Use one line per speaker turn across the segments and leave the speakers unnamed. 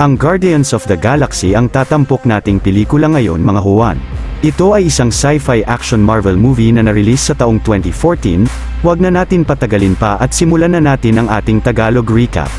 Ang Guardians of the Galaxy ang tatampok nating pelikula ngayon mga huwan. Ito ay isang sci-fi action Marvel movie na na-release sa taong 2014, wag na natin patagalin pa at simulan na natin ang ating Tagalog recap.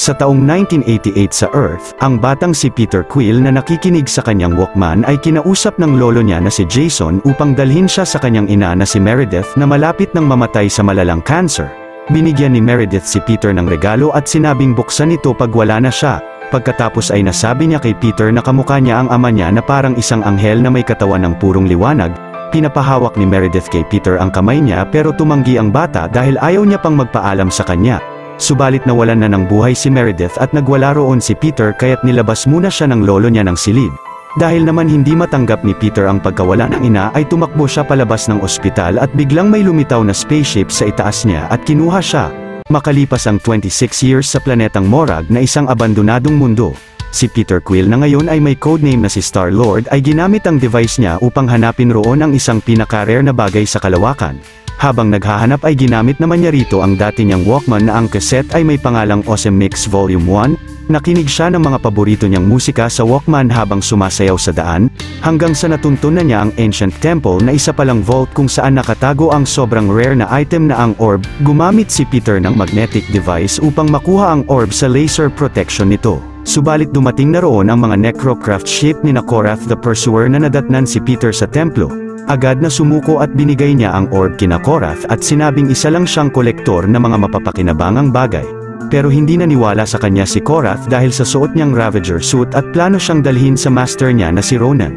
Sa taong 1988 sa Earth, ang batang si Peter Quill na nakikinig sa kanyang Walkman ay kinausap ng lolo niya na si Jason upang dalhin siya sa kanyang ina na si Meredith na malapit nang mamatay sa malalang cancer. Binigyan ni Meredith si Peter ng regalo at sinabing buksan ito pag wala na siya. Pagkatapos ay nasabi niya kay Peter na kamukha niya ang ama niya na parang isang anghel na may katawan ng purong liwanag. Pinapahawak ni Meredith kay Peter ang kamay niya pero tumanggi ang bata dahil ayaw niya pang magpaalam sa kanya. Subalit nawalan na ng buhay si Meredith at nagwala roon si Peter kaya't nilabas muna siya ng lolo niya ng silid. Dahil naman hindi matanggap ni Peter ang pagkawala ng ina ay tumakbo siya palabas ng ospital at biglang may lumitaw na spaceship sa itaas niya at kinuha siya. Makalipas ang 26 years sa planetang Morag na isang abandonadong mundo, si Peter Quill na ngayon ay may codename na si Star-Lord ay ginamit ang device niya upang hanapin roon ang isang pinaka-rare na bagay sa kalawakan. Habang naghahanap ay ginamit naman niya rito ang dati niyang Walkman na ang cassette ay may pangalang Awesome Mix Volume 1, nakinig siya ng mga paborito niyang musika sa Walkman habang sumasayaw sa daan, hanggang sa natuntun na niya ang Ancient Temple na isa palang vault kung saan nakatago ang sobrang rare na item na ang orb. Gumamit si Peter ng magnetic device upang makuha ang orb sa laser protection nito. Subalit dumating na roon ang mga Necrocraft ship ni Korath the Pursuer na nadatnan si Peter sa templo. Agad na sumuko at binigay niya ang orb kina Korath at sinabing isa lang siyang kolektor na mga mapapakinabangang bagay. Pero hindi naniwala sa kanya si Korath dahil sa suot niyang Ravager suit at plano siyang dalhin sa master niya na si Ronan.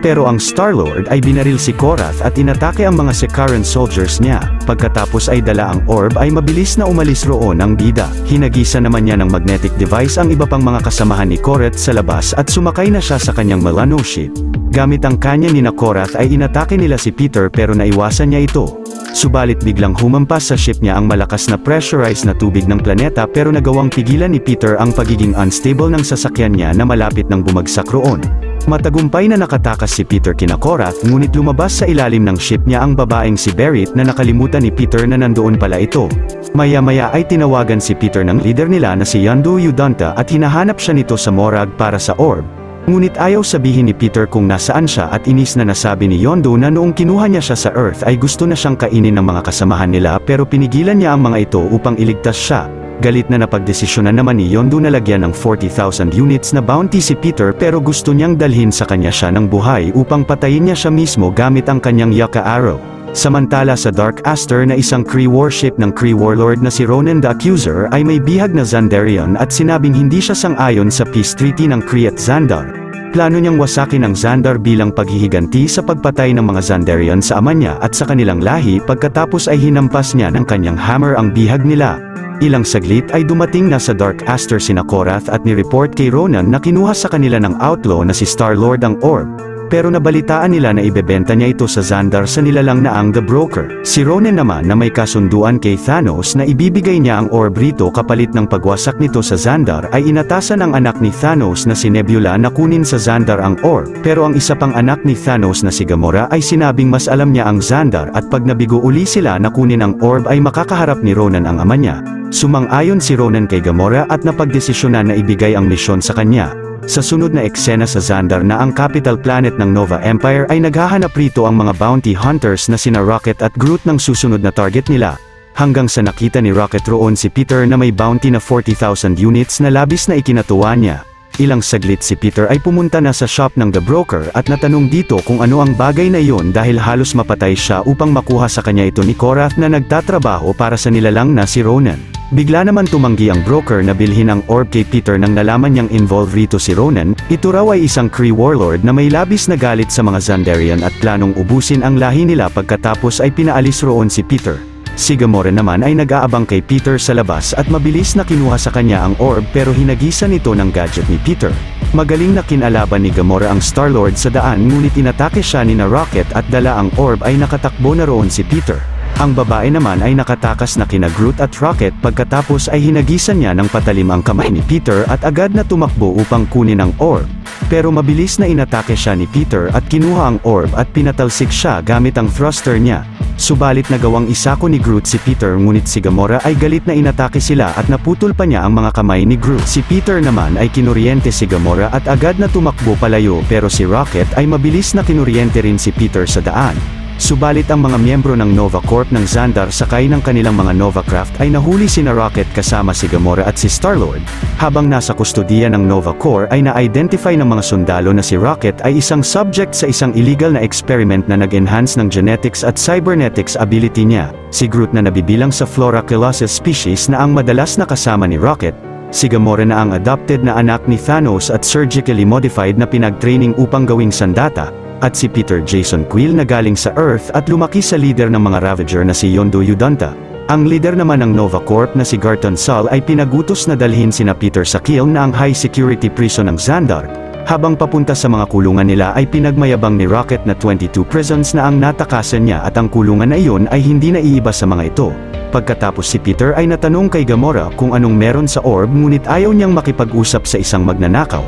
Pero ang Star-Lord ay binaril si Korath at inatake ang mga Sikaran soldiers niya. Pagkatapos ay dala ang orb ay mabilis na umalis roon ang bida. Hinagisa naman niya ng magnetic device ang iba pang mga kasamahan ni Korath sa labas at sumakay na siya sa kanyang Milano ship. Gamit ang kanya ni Korath ay inatake nila si Peter pero naiwasan niya ito. Subalit biglang humampas sa ship niya ang malakas na pressurized na tubig ng planeta pero nagawang pigilan ni Peter ang pagiging unstable ng sasakyan niya na malapit nang bumagsak roon. Matagumpay na nakatakas si Peter kina Korath ngunit lumabas sa ilalim ng ship niya ang babaeng si Berit na nakalimutan ni Peter na nandoon pala ito. Maya-maya ay tinawagan si Peter ng leader nila na si Yondu Udonta at hinahanap siya nito sa Morag para sa orb. Ngunit ayaw sabihin ni Peter kung nasaan siya at inis na nasabi ni Yondu na noong kinuha niya siya sa Earth ay gusto na siyang kainin ng mga kasamahan nila pero pinigilan niya ang mga ito upang iligtas siya. Galit na napagdesisyonan naman ni Yondu na lagyan ng 40,000 units na bounty si Peter pero gusto niyang dalhin sa kanya siya ng buhay upang patayin niya siya mismo gamit ang kanyang Yucca Arrow. Samantala sa Dark Aster na isang Kree warship ng Kree warlord na si Ronan the Accuser ay may bihag na Xandarian at sinabing hindi siya sang-ayon sa peace treaty ng Kree at Xandar. Plano niyang wasakin ang Xandar bilang paghihiganti sa pagpatay ng mga Xandarian sa ama niya at sa kanilang lahi pagkatapos ay hinampas niya ng kanyang hammer ang bihag nila. Ilang saglit ay dumating na sa Dark Aster sina Korath at ni-report kay Ronan na kinuha sa kanila ng outlaw na si Star-Lord ang orb. Pero nabalitaan nila na ibebenta niya ito sa Xandar sa nilalang na ang The Broker. Si Ronan naman na may kasunduan kay Thanos na ibibigay niya ang orb rito kapalit ng pagwasak nito sa Xandar ay inatasan ang anak ni Thanos na si Nebula na kunin sa Xandar ang orb. Pero ang isa pang anak ni Thanos na si Gamora ay sinabing mas alam niya ang Xandar at pag nabigo uli sila na kunin ang orb ay makakaharap ni Ronan ang ama niya. Sumang-ayon si Ronan kay Gamora at napagdesisyonan na ibigay ang misyon sa kanya. Sa sunod na eksena sa Xandar na ang capital planet ng Nova Empire ay naghahanap rito ang mga bounty hunters na sina Rocket at Groot ng susunod na target nila. Hanggang sa nakita ni Rocket roon si Peter na may bounty na 40,000 units na labis na ikinatuwa niya. Ilang saglit si Peter ay pumunta na sa shop ng The Broker at natanong dito kung ano ang bagay na iyon dahil halos mapatay siya upang makuha sa kanya ito ni Korath na nagtatrabaho para sa nilalang na si Ronan. Bigla naman tumanggi ang broker na bilhin ang orb kay Peter nang nalaman niyang involved rito si Ronan. Ito raw ay isang Kree warlord na may labis na galit sa mga Xandarian at planong ubusin ang lahi nila pagkatapos ay pinaalis roon si Peter. Si Gamora naman ay nag-aabang kay Peter sa labas at mabilis na kinuha sa kanya ang orb pero hinagisan ito ng gadget ni Peter. Magaling na kinalaban ni Gamora ang Star-Lord sa daan ngunit inatake siya ni Rocket at dala ang orb ay nakatakbo na roon si Peter. Ang babae naman ay nakatakas na kina Groot at Rocket pagkatapos ay hinagisan niya ng patalim ang kamay ni Peter at agad na tumakbo upang kunin ang orb. Pero mabilis na inatake siya ni Peter at kinuha ang orb at pinatalsik siya gamit ang thruster niya. Subalit nagawang isako ni Groot si Peter ngunit si Gamora ay galit na inatake sila at naputol pa niya ang mga kamay ni Groot. Si Peter naman ay kinuryente si Gamora at agad na tumakbo palayo pero si Rocket ay mabilis na kinuryente rin si Peter sa daan. Subalit ang mga miyembro ng Nova Corp ng Xandar sakay ng kanilang mga Nova Craft ay nahuli sina Rocket kasama si Gamora at si Star-Lord. Habang nasa kustodiya ng Nova Corps ay na-identify ng mga sundalo na si Rocket ay isang subject sa isang illegal na experiment na nag-enhance ng genetics at cybernetics ability niya. Si Groot na nabibilang sa Flora Colossus species na ang madalas na kasama ni Rocket. Si Gamora na ang adopted na anak ni Thanos at surgically modified na pinag-training upang gawing sandata. At si Peter Jason Quill na galing sa Earth at lumaki sa leader ng mga Ravager na si Yondu Udonta. Ang leader naman ng Nova Corp na si Garton Saul ay pinagutos na dalhin sina Peter sa Kiln na ang high security prison ng Xandar. Habang papunta sa mga kulungan nila ay pinagmayabang ni Rocket na 22 prisons na ang natakasan niya at ang kulungan na iyon ay hindi na iiba sa mga ito. Pagkatapos si Peter ay natanong kay Gamora kung anong meron sa orb ngunit ayaw niyang makipag-usap sa isang magnanakaw.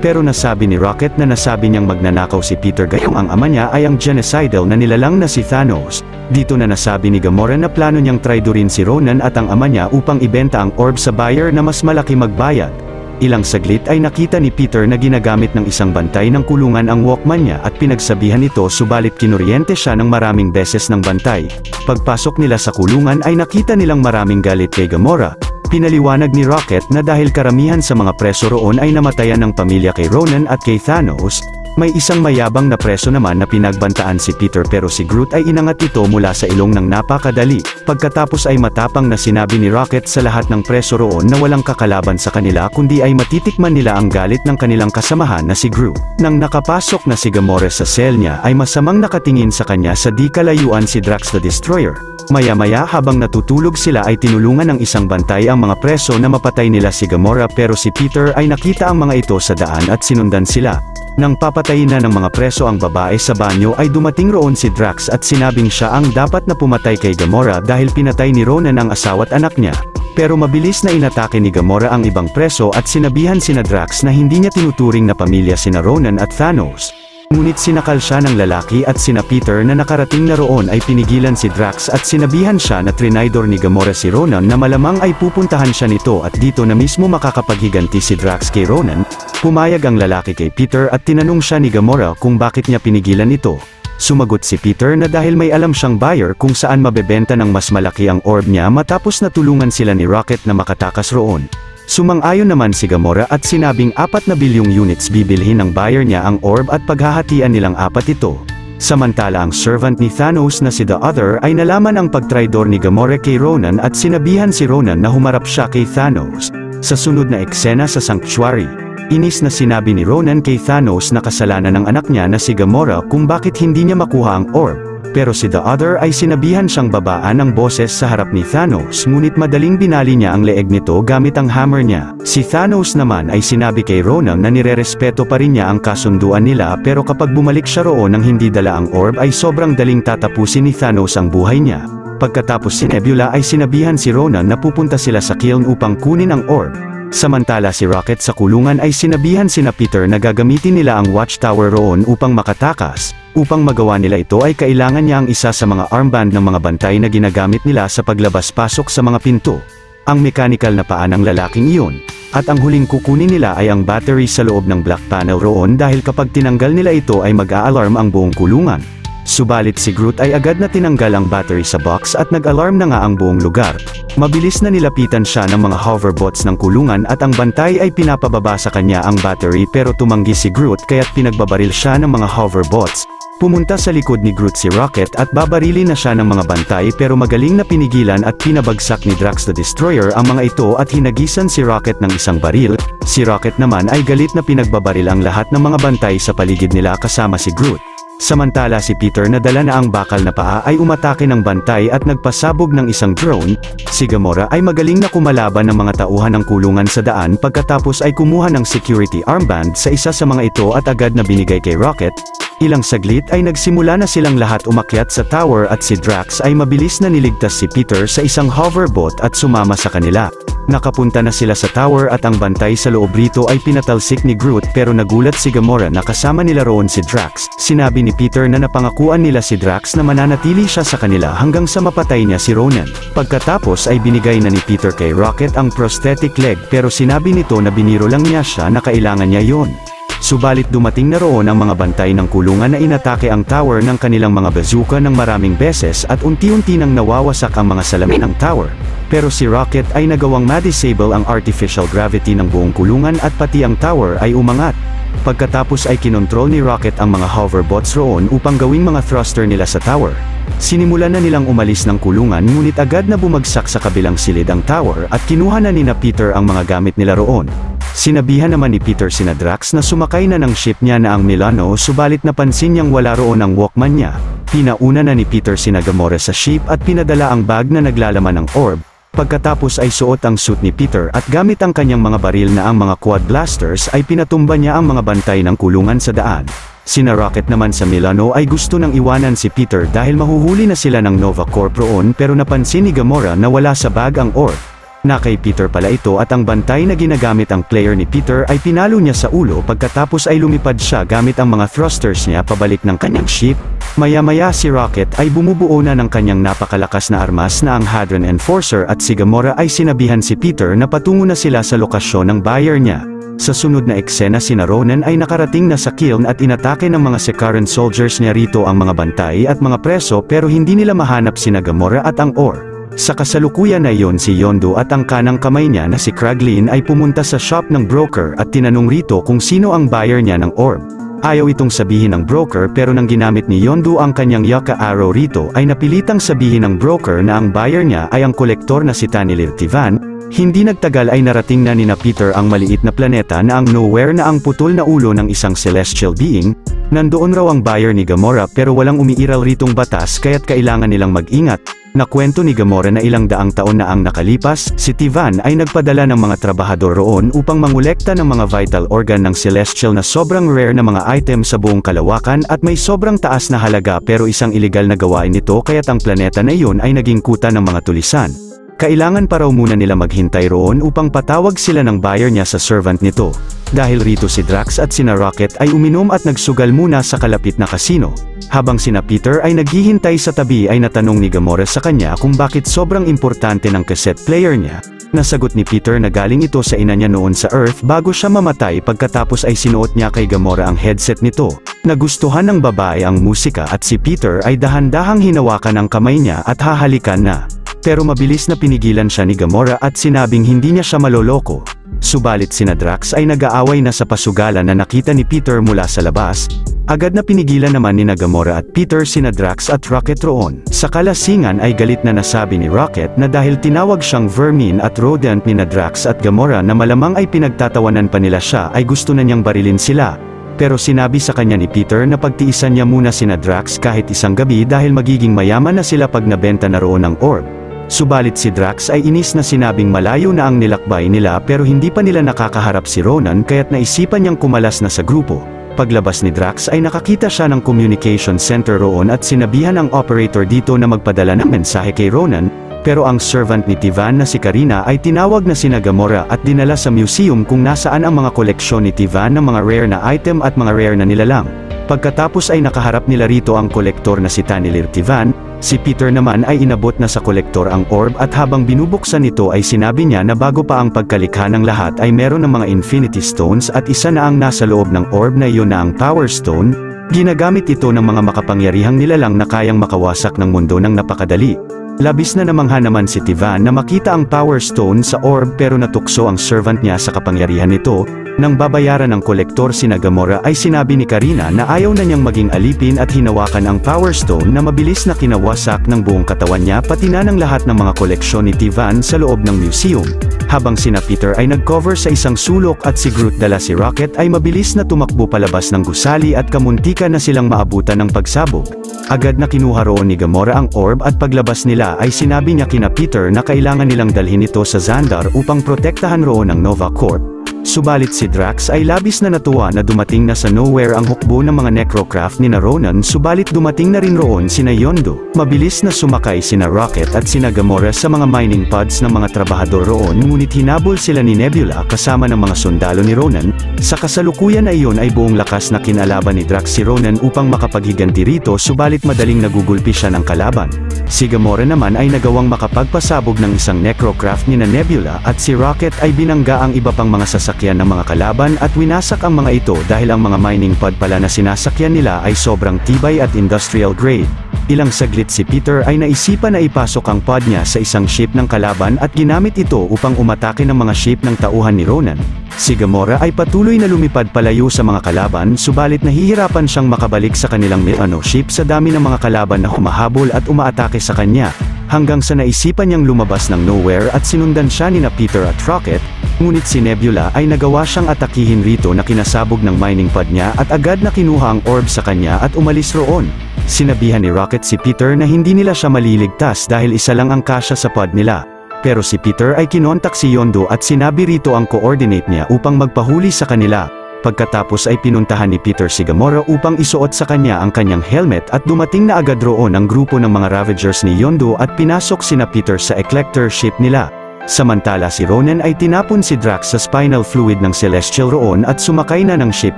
Pero nasabi ni Rocket na nasabi niyang magnanakaw si Peter gayong ang ama niya ay ang genocidal na nilalang na si Thanos. Dito na nasabi ni Gamora na plano niyang traidorin si Ronan at ang ama niya upang ibenta ang orb sa buyer na mas malaki magbayad. Ilang saglit ay nakita ni Peter na ginagamit ng isang bantay ng kulungan ang Walkman niya at pinagsabihan ito subalit kinuryente siya ng maraming beses ng bantay. Pagpasok nila sa kulungan ay nakita nilang maraming galit kay Gamora. Pinaliwanag ni Rocket na dahil karamihan sa mga preso roon ay namatayan ng pamilya kay Ronan at kay Thanos, may isang mayabang na preso naman na pinagbantaan si Peter pero si Groot ay inangat ito mula sa ilong ng napakadali. Pagkatapos ay matapang na sinabi ni Rocket sa lahat ng preso roon na walang kakalaban sa kanila kundi ay matitikman nila ang galit ng kanilang kasamahan na si Groot. Nang nakapasok na si Gamora sa cell niya ay masamang nakatingin sa kanya sa di kalayuan si Drax the Destroyer. Maya-maya habang natutulog sila ay tinulungan ng isang bantay ang mga preso na mapatay nila si Gamora pero si Peter ay nakita ang mga ito sa daan at sinundan sila. Nang papatayin na ng mga preso ang babae sa banyo ay dumating roon si Drax at sinabing siya ang dapat na pumatay kay Gamora dahil pinatay ni Ronan ang asawa't anak niya. Pero mabilis na inatake ni Gamora ang ibang preso at sinabihan sina Drax na hindi niya tinuturing na pamilya sina Ronan at Thanos. Ngunit sinakal siya ng lalaki at sina Peter na nakarating na roon ay pinigilan si Drax at sinabihan siya na trinaydor ni Gamora si Ronan na malamang ay pupuntahan siya nito at dito na mismo makakapaghiganti si Drax kay Ronan. Pumayag ang lalaki kay Peter at tinanong siya ni Gamora kung bakit niya pinigilan ito. Sumagot si Peter na dahil may alam siyang buyer kung saan mabebenta ng mas malaki ang orb niya matapos na tulungan sila ni Rocket na makatakas roon. Sumang-ayon naman si Gamora at sinabing 4 na bilyong units bibilhin ng buyer niya ang orb at paghahatian nilang 4 ito. Samantala ang servant ni Thanos na si The Other ay nalaman ang pagtraidor ni Gamora kay Ronan at sinabihan si Ronan na humarap siya kay Thanos. Sa sunod na eksena sa Sanctuary, inis na sinabi ni Ronan kay Thanos na kasalanan ng anak niya na si Gamora kung bakit hindi niya makuha ang orb. Pero si The Other ay sinabihan siyang babaan ng boses sa harap ni Thanos ngunit madaling binali niya ang leeg nito gamit ang hammer niya. Si Thanos naman ay sinabi kay Ronan na nirerespeto pa rin niya ang kasunduan nila pero kapag bumalik siya roon ng hindi dala ang orb ay sobrang daling tatapusin ni Thanos ang buhay niya. Pagkatapos si Nebula ay sinabihan si Ronan na pupunta sila sa Kiln upang kunin ang orb. Samantala si Rocket sa kulungan ay sinabihan sina Peter na gagamitin nila ang watchtower roon upang makatakas. Upang magawa nila ito ay kailangan niya ang isa sa mga armband ng mga bantay na ginagamit nila sa paglabas-pasok sa mga pinto. Ang mechanical na paa ng lalaking iyon. At ang huling kukunin nila ay ang battery sa loob ng black panel roon dahil kapag tinanggal nila ito ay mag-a-alarm ang buong kulungan. Subalit si Groot ay agad na tinanggal ang battery sa box at nag-alarm na nga ang buong lugar. Mabilis na nilapitan siya ng mga hoverbots ng kulungan at ang bantay ay pinapababa sa kanya ang battery pero tumanggi si Groot kaya't pinagbabaril siya ng mga hoverbots. Pumunta sa likod ni Groot si Rocket at babarilin na siya ng mga bantay pero magaling na pinigilan at pinabagsak ni Drax the Destroyer ang mga ito at hinagisan si Rocket ng isang baril. Si Rocket naman ay galit na pinagbabaril ang lahat ng mga bantay sa paligid nila kasama si Groot. Samantala si Peter na dala na ang bakal na paa ay umatake ng bantay at nagpasabog ng isang drone. Si Gamora ay magaling na kumalaban ng mga tauhan ng kulungan sa daan pagkatapos ay kumuha ng security armband sa isa sa mga ito at agad na binigay kay Rocket. Ilang saglit ay nagsimula na silang lahat umakyat sa tower at si Drax ay mabilis na niligtas si Peter sa isang hoverboat at sumama sa kanila. Nakapunta na sila sa tower at ang bantay sa loob rito ay pinatalsik ni Groot pero nagulat si Gamora na kasama nila roon si Drax. Sinabi ni Peter na napangakuan nila si Drax na mananatili siya sa kanila hanggang sa mapatay niya si Ronan. Pagkatapos ay binigay na ni Peter kay Rocket ang prosthetic leg pero sinabi nito na biniro lang niya siya na kailangan niya yon. Subalit dumating na roon ang mga bantay ng kulungan na inatake ang tower ng kanilang mga bazooka ng maraming beses at unti-unti nang nawawasak ang mga salamin ng tower. Pero si Rocket ay nagawang ma-disable ang artificial gravity ng buong kulungan at pati ang tower ay umangat. Pagkatapos ay kinontrol ni Rocket ang mga hoverbots roon upang gawing mga thruster nila sa tower. Sinimulan na nilang umalis ng kulungan ngunit agad na bumagsak sa kabilang silid ang tower at kinuha na nina Peter ang mga gamit nila roon. Sinabihan naman ni Peter sina Drax na sumakay na ng ship niya na ang Milano subalit napansin niyang wala roon ang Walkman niya. Pinauna na ni Peter sina Gamora sa ship at pinadala ang bag na naglalaman ng orb. Pagkatapos ay suot ang suit ni Peter at gamit ang kanyang mga baril na ang mga quad blasters ay pinatumba niya ang mga bantay ng kulungan sa daan. Sina Rocket naman sa Milano ay gusto nang iwanan si Peter dahil mahuhuli na sila ng Nova Corp roon pero napansin ni Gamora na wala sa bag ang orb. Na kay Peter pala ito at ang bantay na ginagamit ang player ni Peter ay pinalo niya sa ulo pagkatapos ay lumipad siya gamit ang mga thrusters niya pabalik ng kanyang ship. Maya-maya si Rocket ay bumubuo na ng kanyang napakalakas na armas na ang Hadron Enforcer at si Gamora ay sinabihan si Peter na patungo na sila sa lokasyon ng buyer niya. Sa sunod na eksena sina Ronan ay nakarating na sa kiln at inatake ng mga Sakaran soldiers niya rito ang mga bantay at mga preso pero hindi nila mahanap sina Gamora at ang orb. Sa kasalukuyan na iyon si Yondu at ang kanang kamay niya na si Kraglin ay pumunta sa shop ng broker at tinanong rito kung sino ang buyer niya ng orb. Ayaw itong sabihin ng broker pero nang ginamit ni Yondu ang kanyang Yucca Arrow rito ay napilitang sabihin ng broker na ang buyer niya ay ang kolektor na si Tanilir Tivan. Hindi nagtagal ay narating na nina Peter ang maliit na planeta na ang Nowhere na ang putol na ulo ng isang celestial being. Nandoon raw ang buyer ni Gamora pero walang umiiral ritong batas kaya't kailangan nilang mag-ingat. Nakwento ni Gamora na ilang daang taon na ang nakalipas, si Tivan ay nagpadala ng mga trabahador roon upang mangolekta ng mga vital organ ng celestial na sobrang rare na mga item sa buong kalawakan at may sobrang taas na halaga pero isang iligal na gawain nito kaya't ang planeta na iyon ay naging kuta ng mga tulisan. Kailangan pa raw muna nila maghintay roon upang patawag sila ng buyer niya sa servant nito. Dahil rito si Drax at sina Rocket ay uminom at nagsugal muna sa kalapit na kasino. Habang sina Peter ay naghihintay sa tabi ay natanong ni Gamora sa kanya kung bakit sobrang importante ng cassette player niya. Nasagot ni Peter na galing ito sa ina niya noon sa Earth bago siya mamatay pagkatapos ay sinuot niya kay Gamora ang headset nito. Nagustuhan ng babae ang musika at si Peter ay dahan-dahang hinawakan ang kamay niya at hahalikan na. Pero mabilis na pinigilan siya ni Gamora at sinabing hindi niya siya maloloko. Subalit sina Drax ay nag-aaway na sa pasugalan na nakita ni Peter mula sa labas. Agad na pinigilan naman ni Gamora at Peter sina Drax at Rocket roon. Sa kalasingan ay galit na nasabi ni Rocket na dahil tinawag siyang vermin at rodent ni Drax at Gamora na malamang ay pinagtatawanan pa nila siya ay gusto na niyang barilin sila. Pero sinabi sa kanya ni Peter na pagtiisan niya muna sina Drax kahit isang gabi dahil magiging mayaman na sila pag nabenta na roon ang orb. Subalit si Drax ay inis na sinabing malayo na ang nilakbay nila pero hindi pa nila nakakaharap si Ronan kaya't naisipan niyang kumalas na sa grupo. Paglabas ni Drax ay nakakita siya ng communication center roon at sinabihan ang operator dito na magpadala ng mensahe kay Ronan, pero ang servant ni Tivan na si Karina ay tinawag na sina Gamora at dinala sa museum kung nasaan ang mga koleksyon ni Tivan ng mga rare na item at mga rare na nilalang. Pagkatapos ay nakaharap nila rito ang kolektor na si Tanilir Tivan. Si Peter naman ay inabot na sa kolektor ang orb at habang binubuksan ito ay sinabi niya na bago pa ang pagkalikha ng lahat ay meron ng mga Infinity Stones at isa na ang nasa loob ng orb na iyon na ang Power Stone. Ginagamit ito ng mga makapangyarihang nilalang na kayang makawasak ng mundo ng napakadali. Labis na namangha naman si Tivan na makita ang Power Stone sa orb pero natukso ang servant niya sa kapangyarihan nito. Nang babayaran ng kolektor sina Gamora ay sinabi ni Karina na ayaw na niyang maging alipin at hinawakan ang Power Stone na mabilis na kinawasak ng buong katawan niya pati na ng lahat ng mga koleksyon ni Tivan sa loob ng museum. Habang sina Peter ay nag-cover sa isang sulok at si Groot dala si Rocket ay mabilis na tumakbo palabas ng gusali at kamuntika na silang maabutan ng pagsabog. Agad na kinuha roon ni Gamora ang orb at paglabas nila ay sinabi niya kina Peter na kailangan nilang dalhin ito sa Xandar upang protektahan roon ang Nova Corp. Subalit si Drax ay labis na natuwa na dumating na sa Nowhere ang hukbo ng mga necrocraft ni Ronan, subalit dumating na rin roon sina Yondu. Mabilis na sumakay sina Rocket at sina Gamora sa mga mining pods ng mga trabahador roon, ngunit hinabol sila ni Nebula kasama ng mga sundalo ni Ronan. Sa kasalukuyan na iyon ay buong lakas na kinalaban ni Drax si Ronan upang makapaghiganti rito, subalit madaling nagugulpi siya ng kalaban. Si Gamora naman ay nagawang makapagpasabog ng isang necrocraft ni Nebula at si Rocket ay binangga ang iba pang mga sasakyan ng mga kalaban at winasak ang mga ito dahil ang mga mining pod pala na sinasakyan nila ay sobrang tibay at industrial grade. Ilang saglit si Peter ay naisipan na ipasok ang pod niya sa isang ship ng kalaban at ginamit ito upang umatake ng mga ship ng tauhan ni Ronan. Si Gamora ay patuloy na lumipad palayo sa mga kalaban, subalit nahihirapan siyang makabalik sa kanilang ship sa dami ng mga kalaban na humahabol at umaatake sa kanya, hanggang sa naisipan niyang lumabas ng Nowhere at sinundan siya ni Peter at Rocket. Ngunit si Nebula ay nagawa siyang atakihin rito na kinasabog ng mining pod niya at agad na kinuha ang orb sa kanya at umalis roon. Sinabihan ni Rocket si Peter na hindi nila siya maliligtas dahil isa lang ang kasya sa pod nila. Pero si Peter ay kinontak si Yondu at sinabi rito ang coordinate niya upang magpahuli sa kanila. Pagkatapos ay pinuntahan ni Peter si Gamora upang isuot sa kanya ang kanyang helmet at dumating na agad roon ang grupo ng mga Ravagers ni Yondu at pinasok sina Peter sa Eclector ship nila. Samantala si Ronan ay tinapon si Drax sa spinal fluid ng Celestial roon at sumakay na ng ship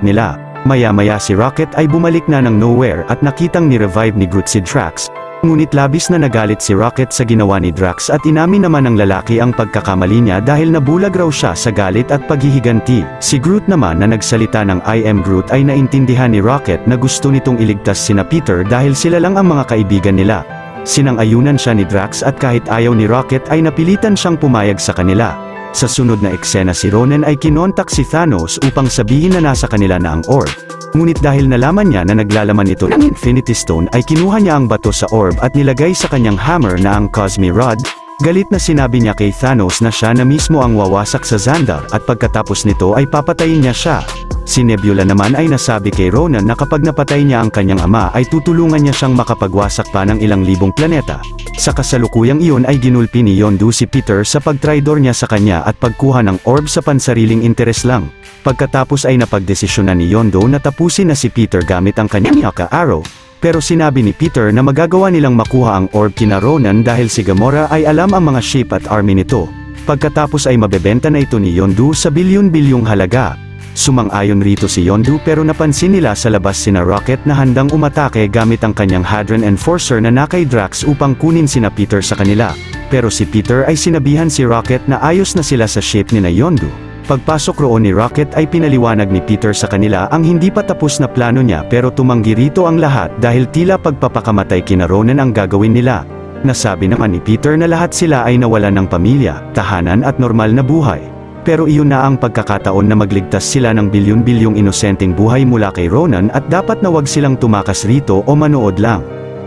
nila. Maya-maya si Rocket ay bumalik na ng Nowhere at nakitang ni-revive ni Groot si Drax. Ngunit labis na nagalit si Rocket sa ginawa ni Drax at inamin naman ng lalaki ang pagkakamali niya dahil nabulag raw siya sa galit at paghihiganti. Si Groot naman na nagsalita ng I am Groot ay naintindihan ni Rocket na gusto nitong iligtas sina Peter dahil sila lang ang mga kaibigan nila. Sinang-ayunan siya ni Drax at kahit ayaw ni Rocket ay napilitan siyang pumayag sa kanila. Sa sunod na eksena si Ronan ay kinontak si Thanos upang sabihin na nasa kanila na ang orb. Ngunit dahil nalaman niya na naglalaman ito ng Infinity Stone ay kinuha niya ang bato sa orb at nilagay sa kanyang hammer na ang Cosmi Rod. Galit na sinabi niya kay Thanos na siya na mismo ang wawasak sa Xandar at pagkatapos nito ay papatayin niya siya. Si Nebula naman ay nasabi kay Ronan na kapag napatay niya ang kanyang ama ay tutulungan niya siyang makapagwasak pa ng ilang libong planeta. Sa kasalukuyang iyon ay ginulpi ni Yondu si Peter sa pagtraidor niya sa kanya at pagkuha ng orb sa pansariling interes lang. Pagkatapos ay napagdesisyonan ni Yondu na tapusin na si Peter gamit ang kanyang Yaka Arrow. Pero sinabi ni Peter na magagawa nilang makuha ang orb kina Ronan dahil si Gamora ay alam ang mga ship at army nito. Pagkatapos ay mabebenta na ito ni Yondu sa bilyon-bilyong halaga. Sumang-ayon rito si Yondu pero napansin nila sa labas sina Rocket na handang umatake gamit ang kanyang Hadron Enforcer na nakay Drax upang kunin sina Peter sa kanila. Pero si Peter ay sinabihan si Rocket na ayos na sila sa ship ni Yondu. Pagpasok roon ni Rocket ay pinaliwanag ni Peter sa kanila ang hindi pa tapos na plano niya pero tumanggi rito ang lahat dahil tila pagpapakamatay kina Ronan ang gagawin nila. Nasabi naman ni Peter na lahat sila ay nawalan ng pamilya, tahanan at normal na buhay. Pero iyon na ang pagkakataon na magligtas sila ng bilyon-bilyong inosenteng buhay mula kay Ronan at dapat na wag silang tumakas rito o manood lang.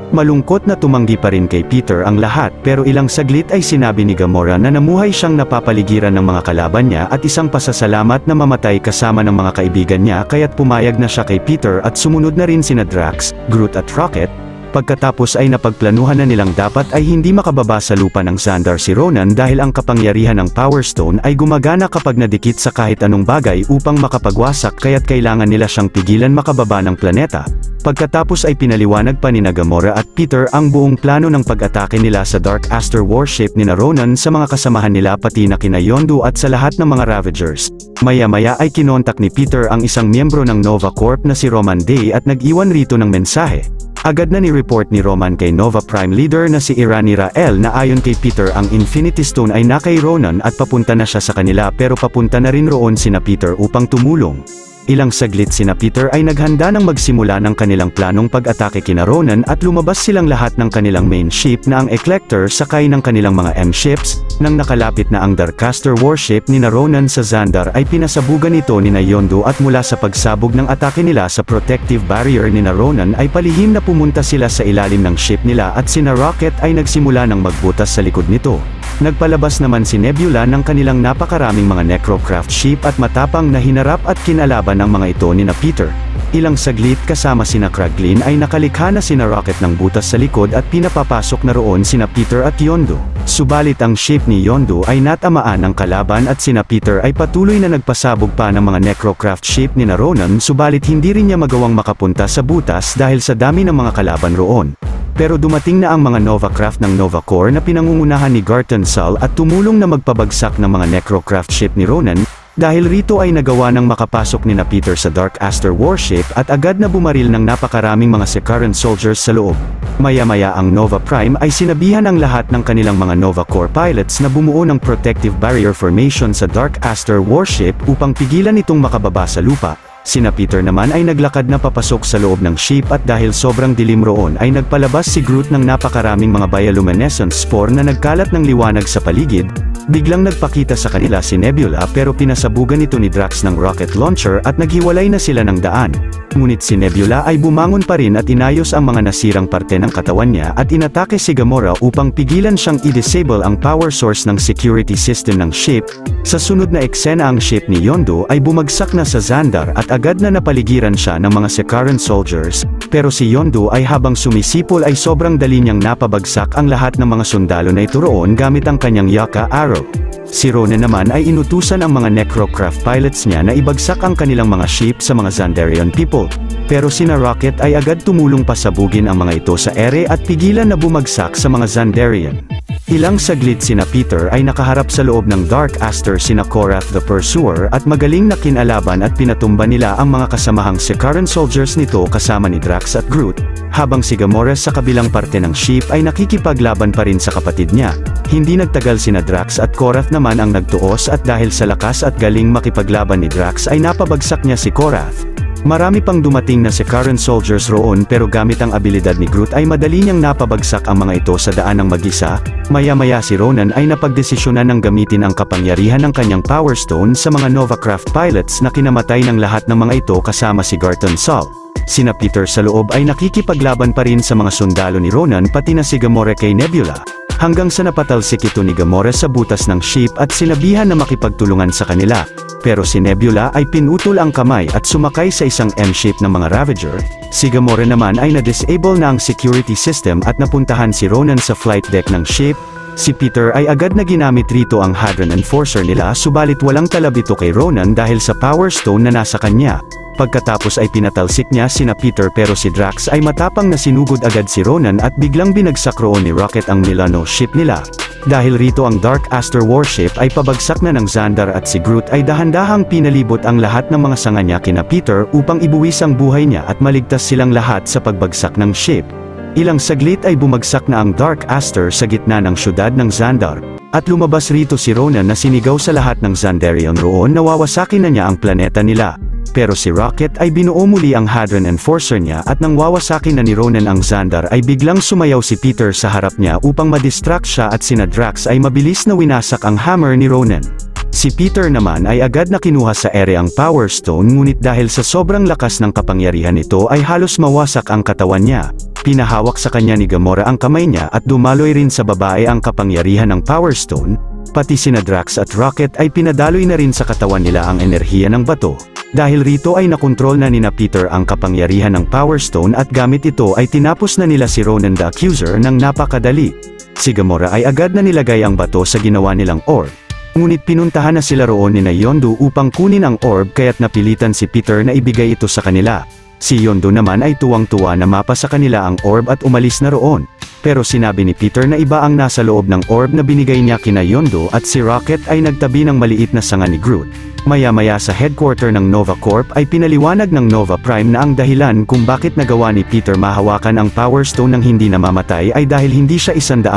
Malungkot na tumanggi pa rin kay Peter ang lahat pero ilang saglit ay sinabi ni Gamora na namuhay siyang napapaligiran ng mga kalaban niya at isang pasasalamat na mamatay kasama ng mga kaibigan niya kaya't pumayag na siya kay Peter at sumunod na rin sina Drax, Groot at Rocket. Pagkatapos ay napagplanuhan na nilang dapat ay hindi makababa sa lupa ng Xandar si Ronan dahil ang kapangyarihan ng Power Stone ay gumagana kapag nadikit sa kahit anong bagay upang makapagwasak kaya't kailangan nila siyang pigilan makababa ng planeta. Pagkatapos ay pinaliwanag pa ni Gamora at Peter ang buong plano ng pag-atake nila sa Dark Aster warship ni Ronan sa mga kasamahan nila pati na kina Yondu at sa lahat ng mga Ravagers. Maya-maya ay kinontak ni Peter ang isang miyembro ng Nova Corp na si Roman Day at nag-iwan rito ng mensahe. Agad na ni-report ni Roman kay Nova Prime Leader na si Irani Rael na ayon kay Peter ang Infinity Stone ay nakay Ronan at papunta na siya sa kanila pero papunta na rin roon sina Peter upang tumulong. Ilang saglit sina Peter ay naghanda ng magsimula ng kanilang planong pag-atake kina Ronan at lumabas silang lahat ng kanilang main ship na ang Eclector sakay ng kanilang mga M-ships. Nang nakalapit na ang Darkcaster warship ni Ronan sa Xandar ay pinasabugan ito ni Yondu at mula sa pagsabog ng atake nila sa protective barrier ni Ronan ay palihim na pumunta sila sa ilalim ng ship nila at sina Rocket ay nagsimula ng magbutas sa likod nito. Nagpalabas naman si Nebula ng kanilang napakaraming mga necrocraft ship at matapang na hinarap at kinalaban ang mga ito ni Peter. Ilang saglit kasama sina Kraglin ay nakalikha na sina Rocket ng butas sa likod at pinapapasok na roon sina Peter at Yondu. Subalit ang ship ni Yondu ay natamaan ng kalaban at sina Peter ay patuloy na nagpasabog pa ng mga Necrocraft ship ni Ronan, subalit hindi rin niya magawang makapunta sa butas dahil sa dami ng mga kalaban roon. Pero dumating na ang mga Novacraft ng Nova Corps na pinangungunahan ni Garton Sull at tumulong na magpabagsak ng mga Necrocraft ship ni Ronan. Dahil rito ay nagawa ng makapasok ni Peter sa Dark Aster warship at agad na bumaril ng napakaraming mga Sicaran soldiers sa loob. Maya-maya ang Nova Prime ay sinabihan ang lahat ng kanilang mga Nova Corps pilots na bumuo ng protective barrier formation sa Dark Aster warship upang pigilan itong makababa sa lupa. Sina Peter naman ay naglakad na papasok sa loob ng ship at dahil sobrang dilim roon ay nagpalabas si Groot ng napakaraming mga bioluminescent spore na nagkalat ng liwanag sa paligid. Biglang nagpakita sa kanila si Nebula pero pinasabugan ito ni Drax ng rocket launcher at naghiwalay na sila ng daan. Ngunit si Nebula ay bumangon pa rin at inayos ang mga nasirang parte ng katawan niya at inatake si Gamora upang pigilan siyang i-disable ang power source ng security system ng ship. Sa sunod na eksena ang ship ni Yondu ay bumagsak na sa Xandar at agad na napaligiran siya ng mga Sicaran soldiers, pero si Yondu ay habang sumisipol ay sobrang dali niyang napabagsak ang lahat ng mga sundalo na ito roon gamit ang kanyang Yaka Arrow. Si Ronan naman ay inutusan ang mga Necrocraft pilots niya na ibagsak ang kanilang mga ship sa mga Xandarian people. Pero sina Rocket ay agad tumulong pasabugin ang mga ito sa ere at pigilan na bumagsak sa mga Xandarian. Ilang saglit sina Peter ay nakaharap sa loob ng Dark Aster sina Korath the Pursuer at magaling na kinalaban at pinatumba nila ang mga kasamahang Sicaran soldiers nito kasama ni Drax at Groot, habang si Gamora sa kabilang parte ng ship ay nakikipaglaban pa rin sa kapatid niya. Hindi nagtagal sina Drax at Korath naman ang nagtuos at dahil sa lakas at galing makipaglaban ni Drax ay napabagsak niya si Korath. Marami pang dumating na Sicaran soldiers roon pero gamit ang abilidad ni Groot ay madali niyang napabagsak ang mga ito sa daan ng mag-isa. Maya-maya si Ronan ay napagdesisyonan ng gamitin ang kapangyarihan ng kanyang Power Stone sa mga Novacraft pilots na kinamatay ng lahat ng mga ito kasama si Garton Sull. Sina Peter sa loob ay nakikipaglaban pa rin sa mga sundalo ni Ronan pati na si Gamora kay Nebula. Hanggang sa napatalsik ito ni Gamora sa butas ng ship at sinabihan na makipagtulungan sa kanila. Pero si Nebula ay pinutol ang kamay at sumakay sa isang M-ship ng mga Ravager. Si Gamora naman ay na-disable na ang security system at napuntahan si Ronan sa flight deck ng ship. Si Peter ay agad na ginamit rito ang Hadron Enforcer nila subalit walang talab ito kay Ronan dahil sa Power Stone na nasa kanya. Pagkatapos ay pinatalsik niya sina Peter pero si Drax ay matapang na sinugod agad si Ronan at biglang binagsak roon ni Rocket ang Milano ship nila. Dahil rito ang Dark Aster warship ay pabagsak na ng Xandar at si Groot ay dahan-dahang pinalibot ang lahat ng mga sanga niya kina Peter upang ibuwis ang buhay niya at maligtas silang lahat sa pagbagsak ng ship. Ilang saglit ay bumagsak na ang Dark Aster sa gitna ng syudad ng Xandar. At lumabas rito si Ronan na sinigaw sa lahat ng Xandarian roon na wawasakin na niya ang planeta nila. Pero si Rocket ay binuo muli ang Hadron Enforcer niya at nang wawasakin na ni Ronan ang Xandar ay biglang sumayaw si Peter sa harap niya upang madistract siya at sina Drax ay mabilis na winasak ang hammer ni Ronan. Si Peter naman ay agad na kinuha sa ere ang Power Stone ngunit dahil sa sobrang lakas ng kapangyarihan nito ay halos mawasak ang katawan niya. Pinahawak sa kanya ni Gamora ang kamay niya at dumaloy rin sa babae ang kapangyarihan ng Power Stone. Pati sina Drax at Rocket ay pinadaloy na rin sa katawan nila ang enerhiya ng bato. Dahil rito ay nakontrol na nina Peter ang kapangyarihan ng Power Stone at gamit ito ay tinapos na nila si Ronan the Accuser ng napakadali. Si Gamora ay agad na nilagay ang bato sa ginawa nilang orb. Ngunit pinuntahan na sila roon ni Yondu upang kunin ang orb kaya't napilitan si Peter na ibigay ito sa kanila. Si Yondu naman ay tuwang-tuwa na mapa sa kanila ang orb at umalis na roon. Pero sinabi ni Peter na iba ang nasa loob ng orb na binigay niya kina Yondu at si Rocket ay nagtabi ng maliit na sanga ni Groot. Maya-maya sa headquarter ng Nova Corp ay pinaliwanag ng Nova Prime na ang dahilan kung bakit nagawa ni Peter mahawakan ang Power Stone ng hindi namamatay ay dahil hindi siya 100%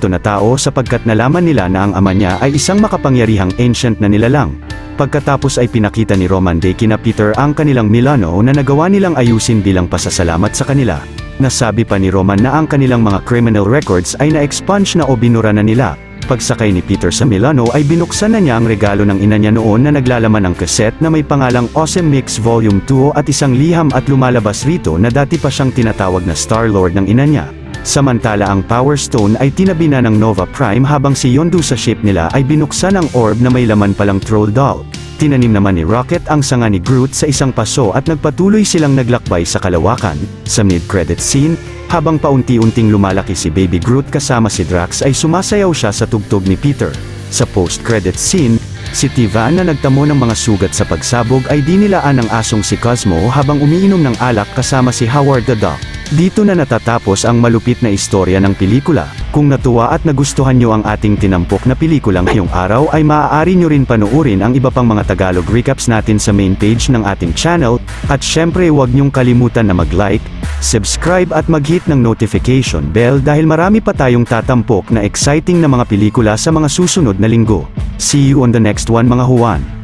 na tao sapagkat nalaman nila na ang ama niya ay isang makapangyarihang ancient na nilalang. Pagkatapos ay pinakita ni Roman de kina Peter ang kanilang Milano na nagawa nilang ayusin bilang pasasalamat sa kanila. Nasabi pa ni Roman na ang kanilang mga criminal records ay na-expunge na o binura na nila. Pagsakay ni Peter sa Milano ay binuksan na niya ang regalo ng ina niya noon na naglalaman ng cassette na may pangalang Awesome Mix Volume 2 at isang liham at lumalabas rito na dati pa siyang tinatawag na Star-Lord ng ina niya. Samantala ang Power Stone ay tinabi na ng Nova Prime habang si Yondu sa ship nila ay binuksan ang orb na may laman palang troll doll. tinanim naman ni Rocket ang sanga ni Groot sa isang paso at nagpatuloy silang naglakbay sa kalawakan. Sa mid-credit scene, habang paunti-unting lumalaki si Baby Groot kasama si Drax ay sumasayaw siya sa tugtog ni Peter. Sa post-credit scene, si Tivan na nagtamo ng mga sugat sa pagsabog ay dinilaan ng asong si Cosmo habang umiinom ng alak kasama si Howard the Duck. Dito na natatapos ang malupit na istorya ng pelikula. Kung natuwa at nagustuhan nyo ang ating tinampok na pelikula ngayong araw ay maaari nyo rin panoorin ang iba pang mga Tagalog recaps natin sa main page ng ating channel, at syempre huwag nyong kalimutan na mag-like, subscribe at mag-hit ng notification bell dahil marami pa tayong tatampok na exciting na mga pelikula sa mga susunod na linggo. See you on the next one mga Juan.